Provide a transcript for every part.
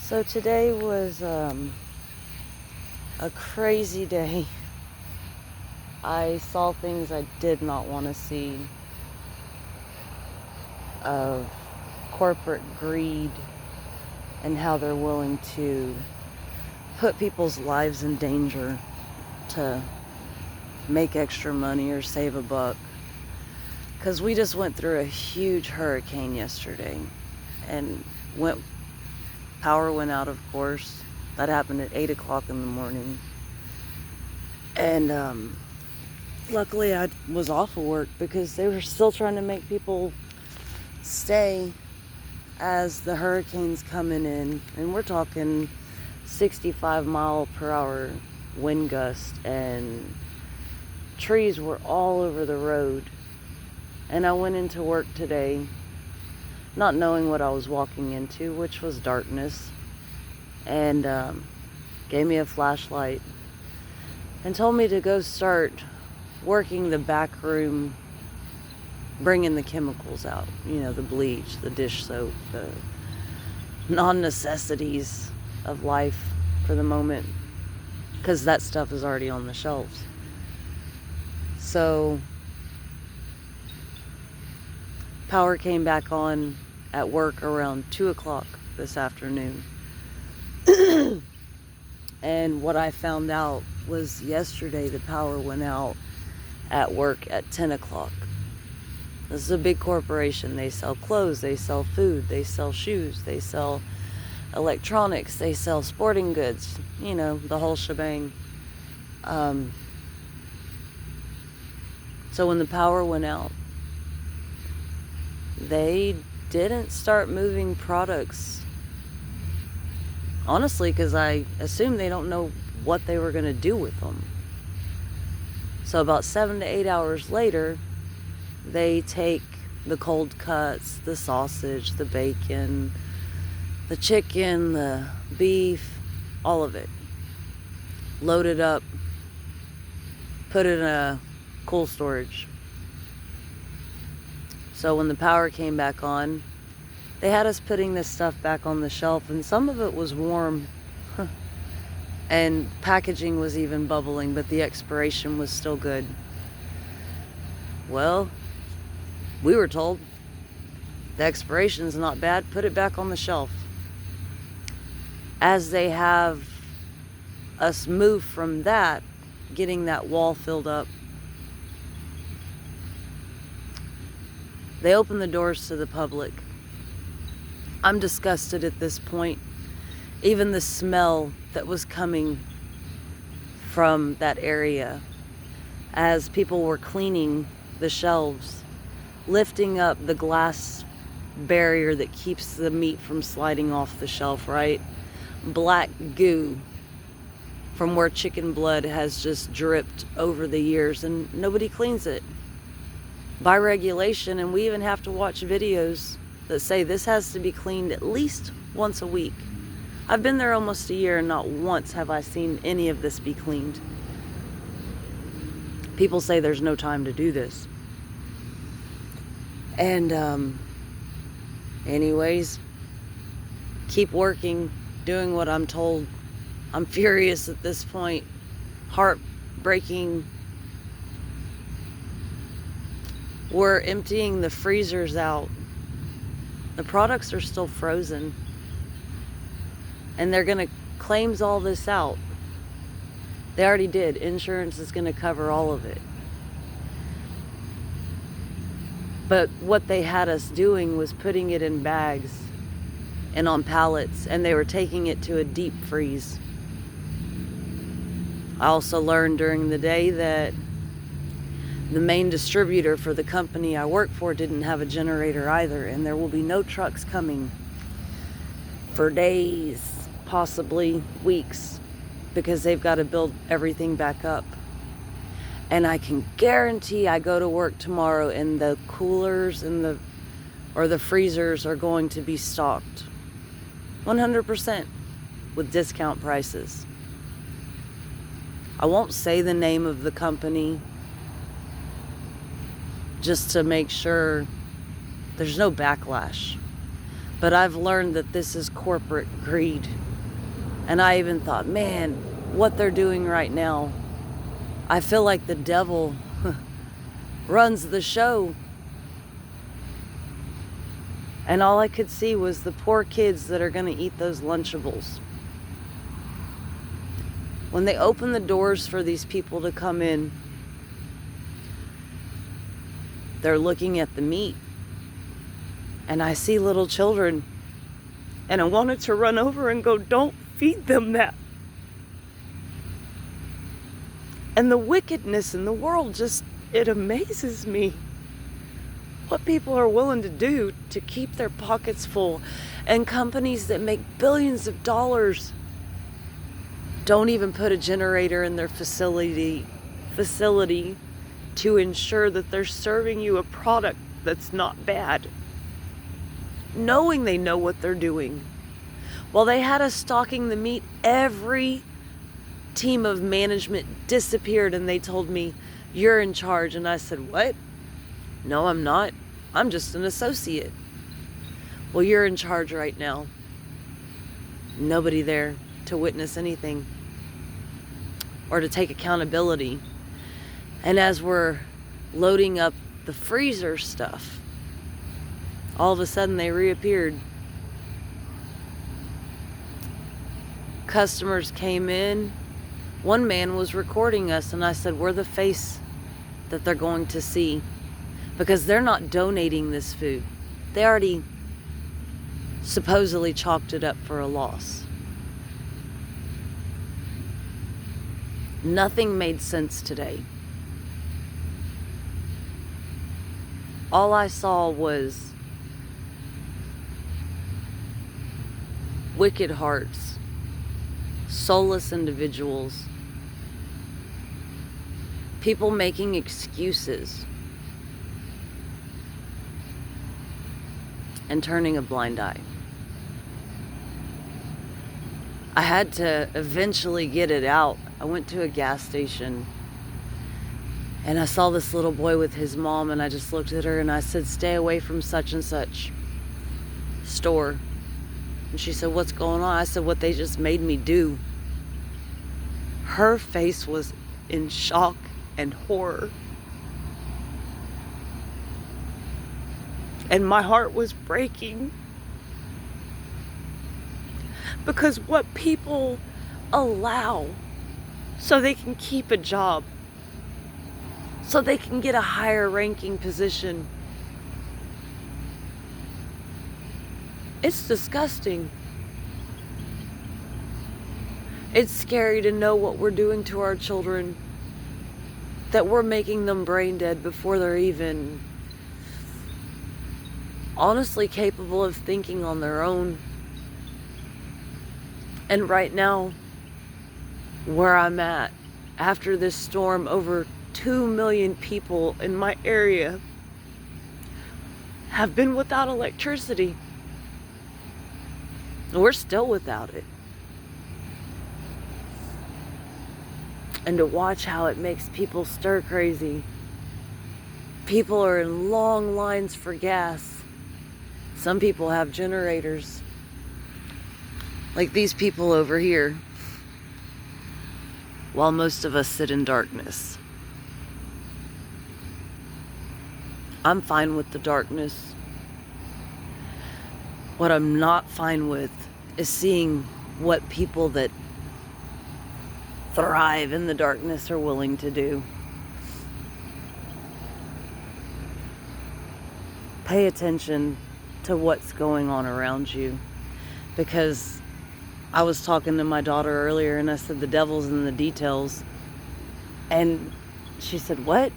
So today was a crazy day. I saw things I did not want to see of corporate greed and how they're willing to put people's lives in danger to make extra money or save a buck. Because we just went through a huge hurricane yesterday and power went out, of course. That happened at 8 o'clock in the morning. And luckily I was off of work because they were still trying to make people stay as the hurricane's coming in. And we're talking 65 mile per hour wind gust, and trees were all over the road. And I went into work today not knowing what I was walking into, which was darkness, and gave me a flashlight and told me to go start working the back room, bringing the chemicals out, the bleach, the dish soap, the non-necessities of life for the moment, because that stuff is already on the shelves. So power came back on at work around 2 o'clock this afternoon. And what I found out was yesterday the power went out at work at 10 o'clock. This is a big corporation. They sell clothes, they sell food, they sell shoes, they sell electronics, they sell sporting goods, the whole shebang. So when the power went out, they didn't start moving products, honestly, because I assume they don't know what they were going to do with them. So about 7 to 8 hours later, they take the cold cuts, the sausage, the bacon, the chicken, the beef, all of it, load it up, put it in a cool storage. So when the power came back on, they had us putting this stuff back on the shelf, and some of it was warm and packaging was even bubbling, but the expiration was still good. Well, we were told the expiration's not bad, put it back on the shelf. As they have us move from that, getting that wall filled up, they open the doors to the public. I'm disgusted at this point. Even the smell that was coming from that area as people were cleaning the shelves, lifting up the glass barrier that keeps the meat from sliding off the shelf, right? Black goo from where chicken blood has just dripped over the years, and nobody cleans it by regulation. And we even have to watch videos that say this has to be cleaned at least once a week. I've been there almost a year, and not once have I seen any of this be cleaned. People say there's no time to do this. And anyways, keep working, doing what I'm told. I'm furious at this point, heartbreaking. We're emptying the freezers out. The products are still frozen. And they're going to claims all this out. They already did. Insurance is going to cover all of it. But what they had us doing was putting it in bags and on pallets, and they were taking it to a deep freeze. I also learned during the day that the main distributor for the company I work for didn't have a generator either, and there will be no trucks coming for days, possibly weeks, because they've got to build everything back up. And I can guarantee I go to work tomorrow and the coolers and the freezers are going to be stocked 100% with discount prices. I won't say the name of the company, just to make sure there's no backlash. But I've learned that this is corporate greed. And I even thought, man, what they're doing right now, I feel like the devil runs the show. And all I could see was the poor kids that are going to eat those Lunchables. When they open the doors for these people to come in, they're looking at the meat. And I see little children. And I wanted to run over and go, don't feed them that. And the wickedness in the world just, it amazes me. What people are willing to do to keep their pockets full. And companies that make billions of dollars don't even put a generator in their facility to ensure that they're serving you a product that's not bad, knowing they know what they're doing. While they had us stocking the meat, every team of management disappeared and they told me, you're in charge. And I said, what? No, I'm not. I'm just an associate. Well, you're in charge right now. Nobody there to witness anything or to take accountability. And as we're loading up the freezer stuff, all of a sudden they reappeared. Customers came in. One man was recording us, and I said, we're the face that they're going to see, because they're not donating this food. They already supposedly chalked it up for a loss. Nothing made sense today. All I saw was wicked hearts, soulless individuals, people making excuses and turning a blind eye. I had to eventually get it out. I went to a gas station and I saw this little boy with his mom, and I just looked at her and I said, stay away from such and such store. And she said, what's going on? I said, what they just made me do. Her face was in shock and horror. And my heart was breaking. Because what people allow so they can keep a job, so they can get a higher ranking position, it's disgusting. It's scary to know what we're doing to our children, that we're making them brain dead before they're even honestly capable of thinking on their own. And right now, where I'm at, after this storm, over 2 million people in my area have been without electricity. We're still without it. And to watch how it makes people stir crazy. People are in long lines for gas. Some people have generators. Like these people over here. While most of us sit in darkness. I'm fine with the darkness. What I'm not fine with is seeing what people that thrive in the darkness are willing to do. Pay attention to what's going on around you, because I was talking to my daughter earlier and I said the devil's in the details, and she said, what?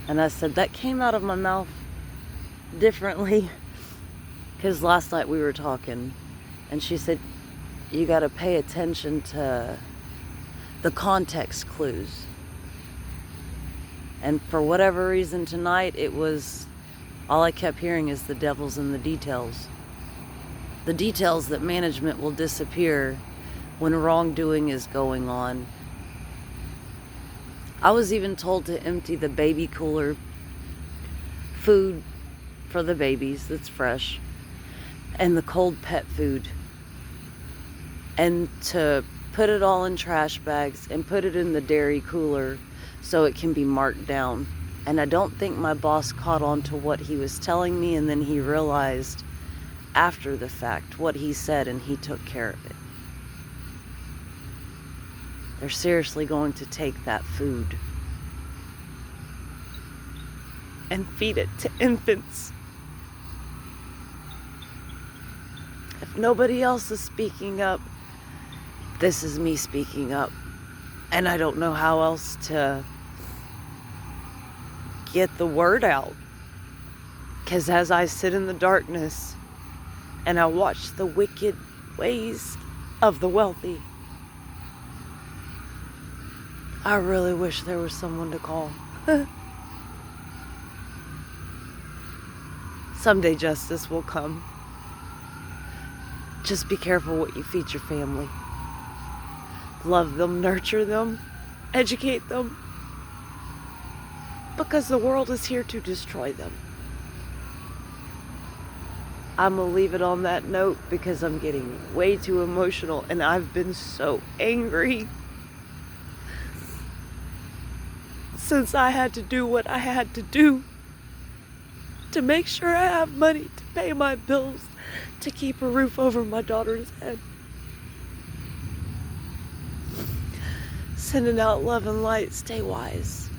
And I said, that came out of my mouth differently, because last night we were talking and she said, you got to pay attention to the context clues. And for whatever reason tonight, it was, all I kept hearing is the devil's in the details. The details that management will disappear when wrongdoing is going on. I was even told to empty the baby cooler food for the babies that's fresh, and the cold pet food, and to put it all in trash bags and put it in the dairy cooler so it can be marked down. And I don't think my boss caught on to what he was telling me, and then he realized after the fact what he said, and he took care of it. They're seriously going to take that food and feed it to infants. If nobody else is speaking up, this is me speaking up. And I don't know how else to get the word out. Because as I sit in the darkness and I watch the wicked ways of the wealthy, I really wish there was someone to call. Someday justice will come. Just be careful what you feed your family. Love them, nurture them, educate them, because the world is here to destroy them. I'm gonna leave it on that note because I'm getting way too emotional, and I've been so angry since I had to do what I had to do to make sure I have money to pay my bills, to keep a roof over my daughter's head. Sending out love and light. Stay wise.